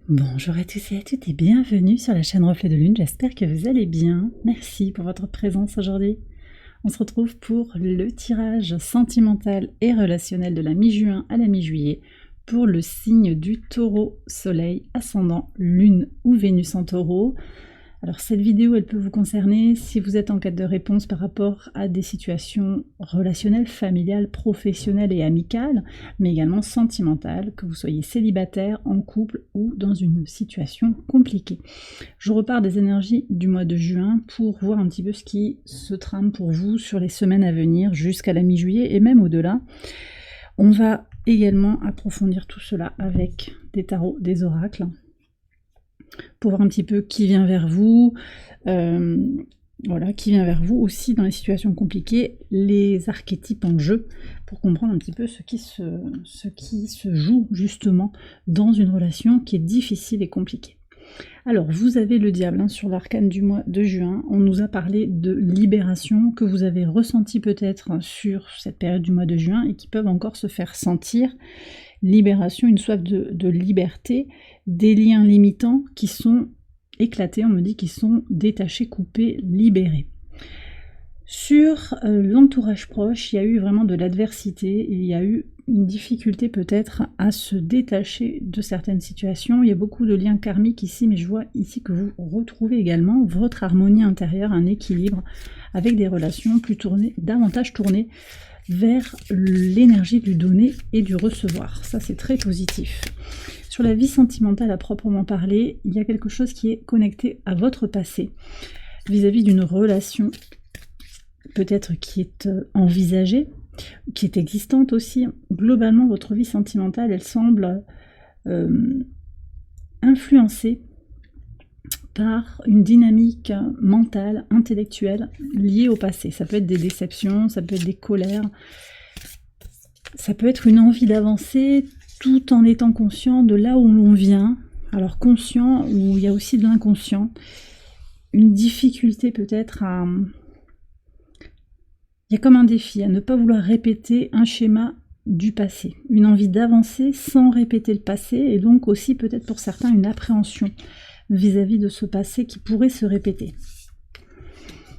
Bonjour à tous et à toutes et bienvenue sur la chaîne Reflet de Lune, j'espère que vous allez bien. Merci pour votre présence aujourd'hui. On se retrouve pour le tirage sentimental et relationnel de la mi-juin à la mi-juillet pour le signe du Taureau, Soleil, Ascendant, Lune ou Vénus en Taureau. Alors cette vidéo, elle peut vous concerner si vous êtes en quête de réponse par rapport à des situations relationnelles, familiales, professionnelles et amicales, mais également sentimentales, que vous soyez célibataire, en couple ou dans une situation compliquée. Je repars des énergies du mois de juin pour voir un petit peu ce qui se trame pour vous sur les semaines à venir jusqu'à la mi-juillet et même au-delà. On va également approfondir tout cela avec des tarots, des oracles, pour voir un petit peu qui vient vers vous, qui vient vers vous aussi dans les situations compliquées, les archétypes en jeu, pour comprendre un petit peu ce qui se joue justement dans une relation qui est difficile et compliquée. Alors, vous avez le diable sur l'arcane du mois de juin. On nous a parlé de libération que vous avez ressenti peut-être sur cette période du mois de juin et qui peuvent encore se faire sentir. Libération, une soif de liberté, des liens limitants qui sont éclatés, on me dit qu'ils sont détachés, coupés, libérés. Sur l'entourage proche, il y a eu vraiment de l'adversité, et il y a eu une difficulté peut-être à se détacher de certaines situations. Il y a beaucoup de liens karmiques ici, mais je vois ici que vous retrouvez également votre harmonie intérieure, un équilibre avec des relations davantage tournées vers l'énergie du donner et du recevoir. Ça, c'est très positif. Sur la vie sentimentale à proprement parler, il y a quelque chose qui est connecté à votre passé, vis-à-vis d'une relation peut-être qui est envisagée, qui est existante aussi. Globalement, votre vie sentimentale, elle semble influencée par une dynamique mentale, intellectuelle, liée au passé. Ça peut être des déceptions, ça peut être des colères, ça peut être une envie d'avancer tout en étant conscient de là où l'on vient. Alors conscient, où il y a aussi de l'inconscient, une difficulté peut-être à... Il y a comme un défi à ne pas vouloir répéter un schéma du passé, une envie d'avancer sans répéter le passé, et donc aussi peut-être pour certains une appréhension vis-à-vis de ce passé qui pourrait se répéter.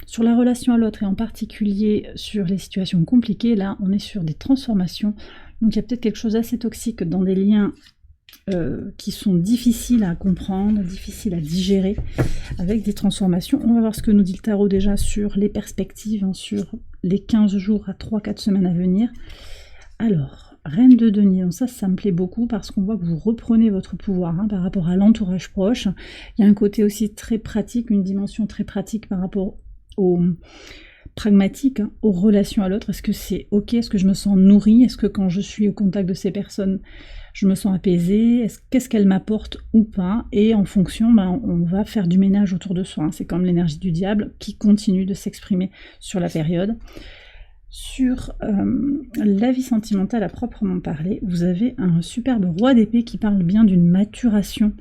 Sur la relation à l'autre et en particulier sur les situations compliquées, là on est sur des transformations, donc il y a peut-être quelque chose d'assez toxique dans des liens qui sont difficiles à comprendre, difficiles à digérer, avec des transformations. On va voir ce que nous dit le tarot déjà sur les perspectives, sur les 15 jours à 3-4 semaines à venir. Alors, Reine de denier, donc ça me plaît beaucoup parce qu'on voit que vous reprenez votre pouvoir par rapport à l'entourage proche. Il y a un côté aussi très pratique, une dimension très pratique par rapport au pragmatique, aux relations à l'autre. Est-ce que c'est ok? Est-ce que je me sens nourrie? Est-ce que quand je suis au contact de ces personnes, je me sens apaisée? Qu'est-ce qu'elles m'apportent ou pas? Et en fonction, on va faire du ménage autour de soi. C'est comme l'énergie du diable qui continue de s'exprimer sur la période. Sur la vie sentimentale à proprement parler, vous avez un superbe roi d'épée qui parle bien d'une maturation,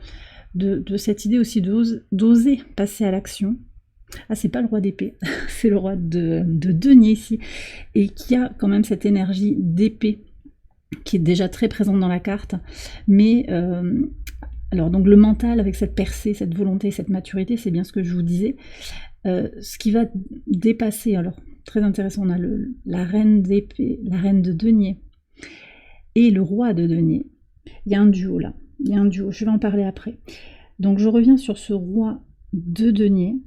de cette idée aussi d'oser passer à l'action. Ah, c'est pas le roi d'épée, c'est le roi de denier ici, et qui a quand même cette énergie d'épée qui est déjà très présente dans la carte, mais alors donc le mental avec cette percée, cette volonté, cette maturité, c'est bien ce que je vous disais, ce qui va dépasser, alors très intéressant, on a la reine d'épée, la reine de denier et le roi de denier. Il y a un duo là, je vais en parler après. Donc je reviens sur ce roi de denier,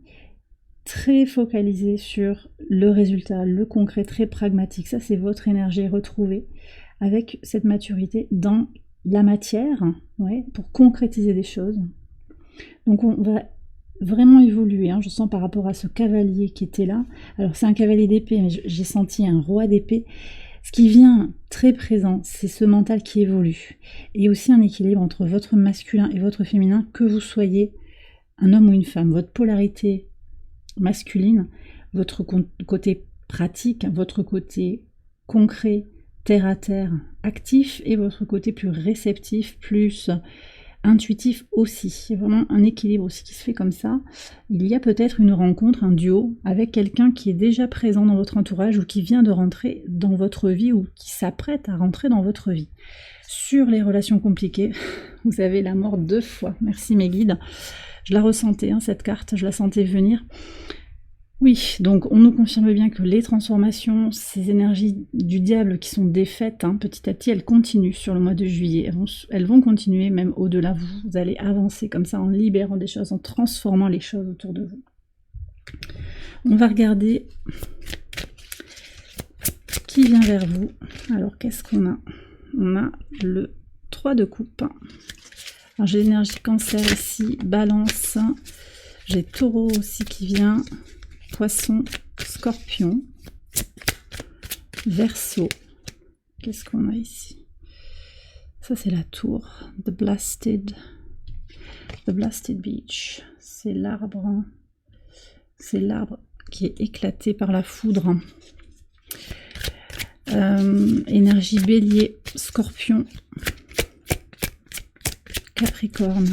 très focalisé sur le résultat, le concret, très pragmatique. Ça, c'est votre énergie retrouvée avec cette maturité dans la matière, pour concrétiser des choses. Donc on va vraiment évoluer, je sens par rapport à ce cavalier qui était là. Alors c'est un cavalier d'épée, mais j'ai senti un roi d'épée. Ce qui vient très présent, c'est ce mental qui évolue. Et aussi un équilibre entre votre masculin et votre féminin, que vous soyez un homme ou une femme. Votre polarité masculine, votre côté pratique, votre côté concret, terre à terre, actif, et votre côté plus réceptif, plus intuitif aussi. Il y a vraiment un équilibre aussi qui se fait comme ça. Il y a peut-être une rencontre, un duo, avec quelqu'un qui est déjà présent dans votre entourage ou qui vient de rentrer dans votre vie ou qui s'apprête à rentrer dans votre vie. Sur les relations compliquées, vous avez la mort 2 fois. Merci mes guides. Je la ressentais, hein, cette carte, je la sentais venir. Oui, donc on nous confirme bien que les transformations, ces énergies du diable qui sont défaites, hein, petit à petit, elles continuent sur le mois de juillet. Elles vont continuer même au-delà. Vous allez avancer comme ça en libérant des choses, en transformant les choses autour de vous. On va regarder qui vient vers vous. Alors, qu'est-ce qu'on a? On a le 3 de coupe. Alors, j'ai l'énergie cancer ici, balance. J'ai taureau aussi qui vient. Poisson, scorpion, verseau. Qu'est-ce qu'on a ici? Ça, c'est la tour. The Blasted Beach. C'est l'arbre. C'est l'arbre qui est éclaté par la foudre. Énergie bélier, scorpion, capricorne.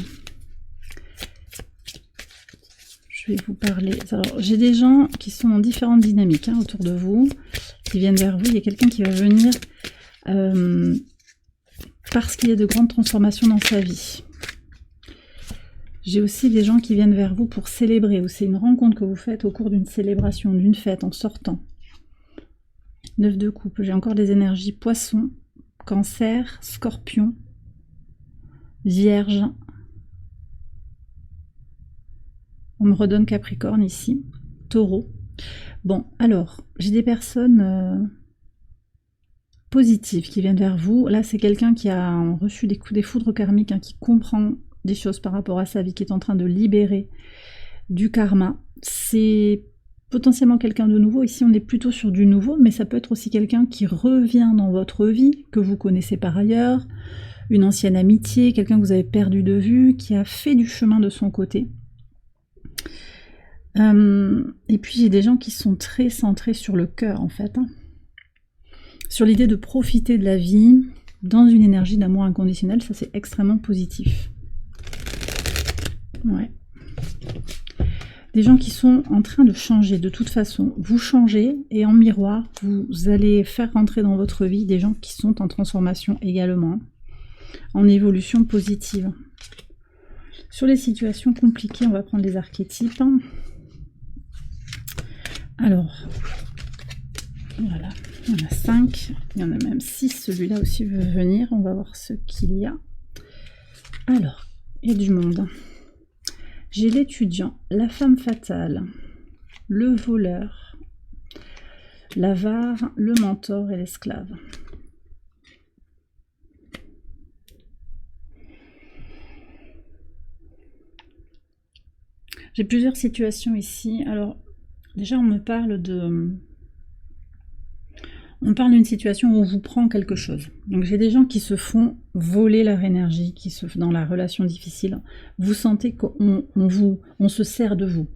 Je vais vous parler. Alors, j'ai des gens qui sont dans différentes dynamiques hein, autour de vous, qui viennent vers vous. Il y a quelqu'un qui va venir parce qu'il y a de grandes transformations dans sa vie. J'ai aussi des gens qui viennent vers vous pour célébrer, ou c'est une rencontre que vous faites au cours d'une célébration, d'une fête, en sortant. 9 de coupe. J'ai encore des énergies poisson, cancer, scorpion, vierge. On me redonne Capricorne ici, Taureau. Bon, alors, j'ai des personnes positives qui viennent vers vous. Là, c'est quelqu'un qui a reçu des foudres karmiques, hein, qui comprend des choses par rapport à sa vie, qui est en train de libérer du karma. C'est potentiellement quelqu'un de nouveau. Ici, on est plutôt sur du nouveau, mais ça peut être aussi quelqu'un qui revient dans votre vie, que vous connaissez par ailleurs, une ancienne amitié, quelqu'un que vous avez perdu de vue, qui a fait du chemin de son côté. Et puis j'ai des gens qui sont très centrés sur le cœur en fait, hein. Sur l'idée de profiter de la vie dans une énergie d'amour inconditionnel, ça c'est extrêmement positif. Ouais. Des gens qui sont en train de changer de toute façon, vous changez et en miroir vous allez faire rentrer dans votre vie des gens qui sont en transformation également, en évolution positive. Sur les situations compliquées, on va prendre les archétypes. Alors, voilà, il y en a 5, il y en a même 6, celui-là aussi veut venir, on va voir ce qu'il y a. Alors, il y a du monde. J'ai l'étudiant, la femme fatale, le voleur, l'avare, le mentor et l'esclave. J'ai plusieurs situations ici. Alors, déjà, on parle d'une situation où on vous prend quelque chose. Donc, j'ai des gens qui se font voler leur énergie, dans la relation difficile. Vous sentez qu'on se sert de vous.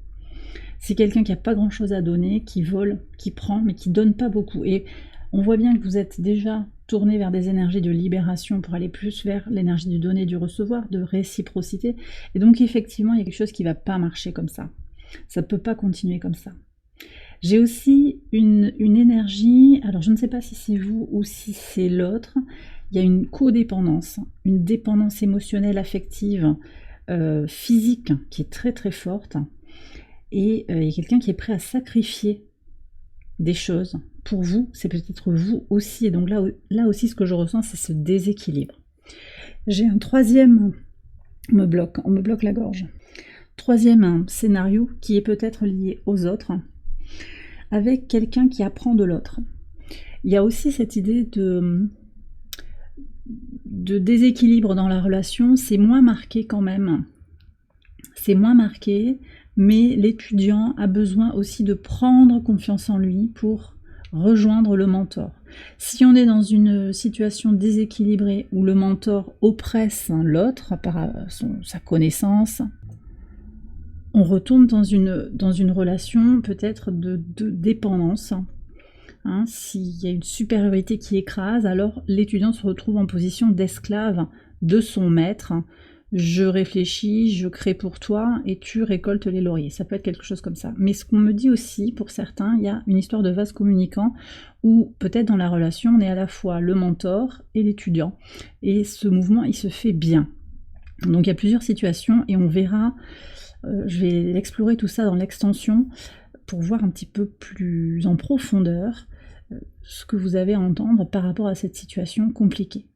C'est quelqu'un qui n'a pas grand-chose à donner, qui vole, qui prend, mais qui ne donne pas beaucoup. Et on voit bien que vous êtes déjà tourné vers des énergies de libération pour aller plus vers l'énergie du donner, du recevoir, de réciprocité. Et donc, effectivement, il y a quelque chose qui ne va pas marcher comme ça. Ça ne peut pas continuer comme ça. J'ai aussi une énergie, alors je ne sais pas si c'est vous ou si c'est l'autre, il y a une codépendance, une dépendance émotionnelle, affective, physique qui est très très forte. Et il y a quelqu'un qui est prêt à sacrifier des choses pour vous, c'est peut-être vous aussi. Et donc là aussi, ce que je ressens, c'est ce déséquilibre. J'ai un troisième, on me bloque la gorge. Troisième scénario qui est peut-être lié aux autres, avec quelqu'un qui apprend de l'autre. Il y a aussi cette idée de déséquilibre dans la relation, c'est moins marqué quand même. C'est moins marqué, mais l'étudiant a besoin aussi de prendre confiance en lui pour rejoindre le mentor. Si on est dans une situation déséquilibrée où le mentor oppresse l'autre par sa connaissance, on retombe dans une relation peut-être de dépendance. Hein, s'il y a une supériorité qui écrase, alors l'étudiant se retrouve en position d'esclave de son maître, je réfléchis, je crée pour toi et tu récoltes les lauriers. Ça peut être quelque chose comme ça. Mais ce qu'on me dit aussi, pour certains, il y a une histoire de vase communicant où peut-être dans la relation, on est à la fois le mentor et l'étudiant. Et ce mouvement, il se fait bien. Donc il y a plusieurs situations et on verra, je vais explorer tout ça dans l'extension pour voir un petit peu plus en profondeur ce que vous avez à entendre par rapport à cette situation compliquée.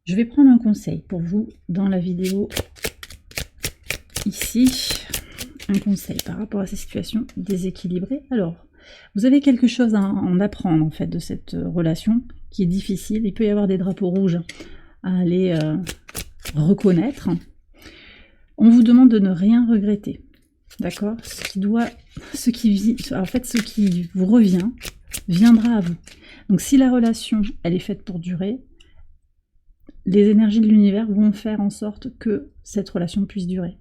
Je vais prendre un conseil pour vous dans la vidéo ici, un conseil par rapport à ces situations déséquilibrées. Alors, vous avez quelque chose à en apprendre en fait de cette relation qui est difficile. Il peut y avoir des drapeaux rouges à aller reconnaître. On vous demande de ne rien regretter, d'accord ? Ce qui vous revient viendra à vous. Donc si la relation elle est faite pour durer, les énergies de l'univers vont faire en sorte que cette relation puisse durer.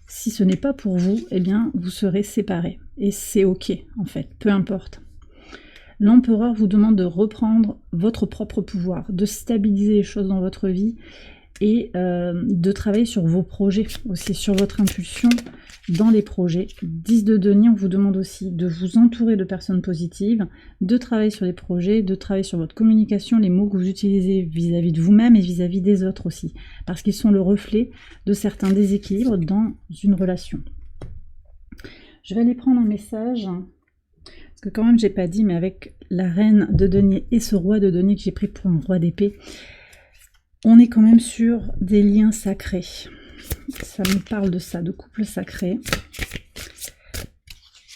Si ce n'est pas pour vous, eh bien, vous serez séparés. Et c'est ok, en fait, peu importe. L'empereur vous demande de reprendre votre propre pouvoir, de stabiliser les choses dans votre vie et de travailler sur vos projets, aussi sur votre impulsion dans les projets. 10 de denier, on vous demande aussi de vous entourer de personnes positives, de travailler sur les projets, de travailler sur votre communication, les mots que vous utilisez vis-à-vis de vous-même et vis-à-vis des autres aussi, parce qu'ils sont le reflet de certains déséquilibres dans une relation. Je vais aller prendre un message, parce que quand même j'ai pas dit, mais avec la reine de denier et ce roi de denier que j'ai pris pour un roi d'épée, on est quand même sur des liens sacrés. Ça me parle de ça, de couple sacré.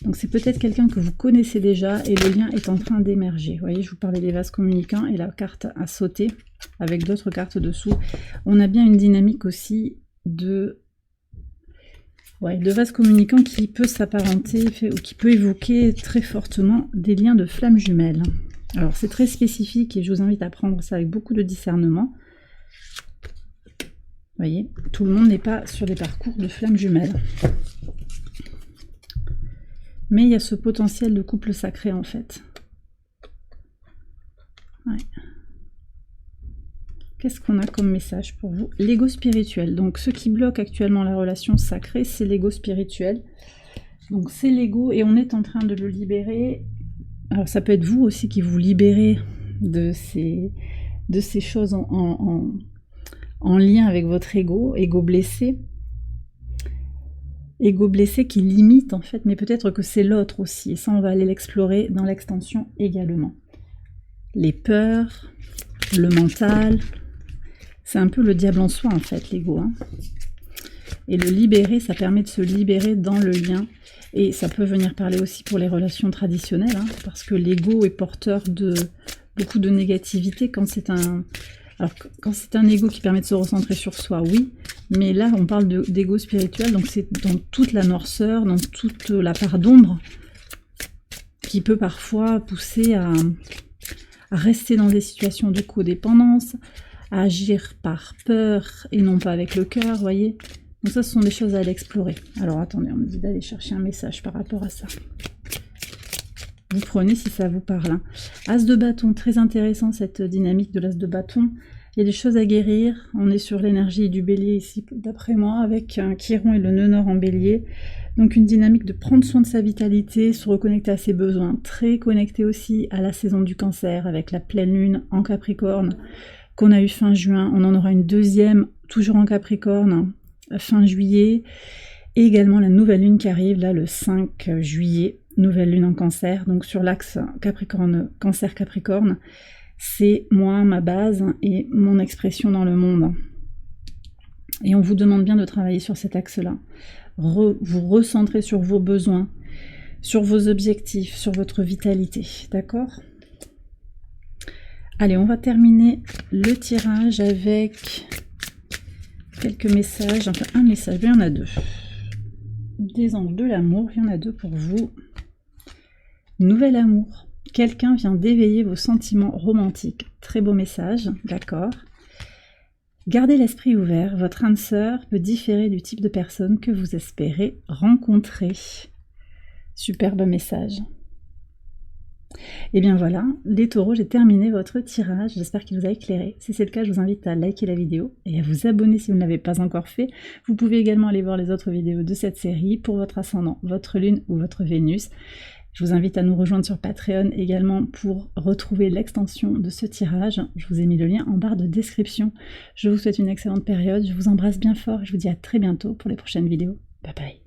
Donc c'est peut-être quelqu'un que vous connaissez déjà et le lien est en train d'émerger. Vous voyez, je vous parlais des vases communicants et la carte a sauté avec d'autres cartes dessous. On a bien une dynamique aussi de vases communicants qui peut s'apparenter ou qui peut évoquer très fortement des liens de flammes jumelles. Alors c'est très spécifique et je vous invite à prendre ça avec beaucoup de discernement. Vous voyez, tout le monde n'est pas sur des parcours de flammes jumelles. Mais il y a ce potentiel de couple sacré en fait. Ouais. Qu'est-ce qu'on a comme message pour vous? L'ego spirituel. Donc ce qui bloque actuellement la relation sacrée, c'est l'ego spirituel. Donc c'est l'ego et on est en train de le libérer. Alors ça peut être vous aussi qui vous libérez de ces choses en lien avec votre ego blessé. Ego blessé qui limite en fait, mais peut-être que c'est l'autre aussi. Et ça, on va aller l'explorer dans l'extension également. Les peurs, le mental, c'est un peu le diable en soi en fait, l'ego. Hein. Et le libérer, ça permet de se libérer dans le lien. Et ça peut venir parler aussi pour les relations traditionnelles, hein, parce que l'ego est porteur de beaucoup de négativité quand c'est un... Alors, quand c'est un ego qui permet de se recentrer sur soi, oui, mais là, on parle d'ego spirituel, donc c'est dans toute la noirceur, dans toute la part d'ombre, qui peut parfois pousser à rester dans des situations de codépendance, à agir par peur et non pas avec le cœur, vous voyez. Donc ça, ce sont des choses à aller explorer. Alors, attendez, on me dit d'aller chercher un message par rapport à ça. Vous prenez si ça vous parle. Hein. As de bâton, très intéressant cette dynamique de l'as de bâton. Il y a des choses à guérir. On est sur l'énergie du bélier ici, d'après moi, avec un Chiron et le nœud nord en bélier. Donc une dynamique de prendre soin de sa vitalité, se reconnecter à ses besoins. Très connecté aussi à la saison du cancer, avec la pleine lune en Capricorne, qu'on a eu fin juin. On en aura une deuxième, toujours en Capricorne, fin juillet. Et également la nouvelle lune qui arrive, là, le 5 juillet. Nouvelle lune en cancer, donc sur l'axe Capricorne, Cancer-Capricorne, c'est moi, ma base et mon expression dans le monde. Et on vous demande bien de travailler sur cet axe-là. Vous recentrer sur vos besoins, sur vos objectifs, sur votre vitalité, d'accord? Allez, on va terminer le tirage avec quelques messages, enfin un message, il y en a deux. Des anges de l'amour, il y en a deux pour vous. Nouvel amour. Quelqu'un vient d'éveiller vos sentiments romantiques. Très beau message, d'accord. Gardez l'esprit ouvert. Votre âme sœur peut différer du type de personne que vous espérez rencontrer. Superbe message. Et bien voilà, les taureaux, j'ai terminé votre tirage, j'espère qu'il vous a éclairé. Si c'est le cas, je vous invite à liker la vidéo et à vous abonner si vous ne l'avez pas encore fait. Vous pouvez également aller voir les autres vidéos de cette série pour votre ascendant, votre lune ou votre Vénus. Je vous invite à nous rejoindre sur Patreon également pour retrouver l'extension de ce tirage. Je vous ai mis le lien en barre de description. Je vous souhaite une excellente période, je vous embrasse bien fort et je vous dis à très bientôt pour les prochaines vidéos. Bye bye.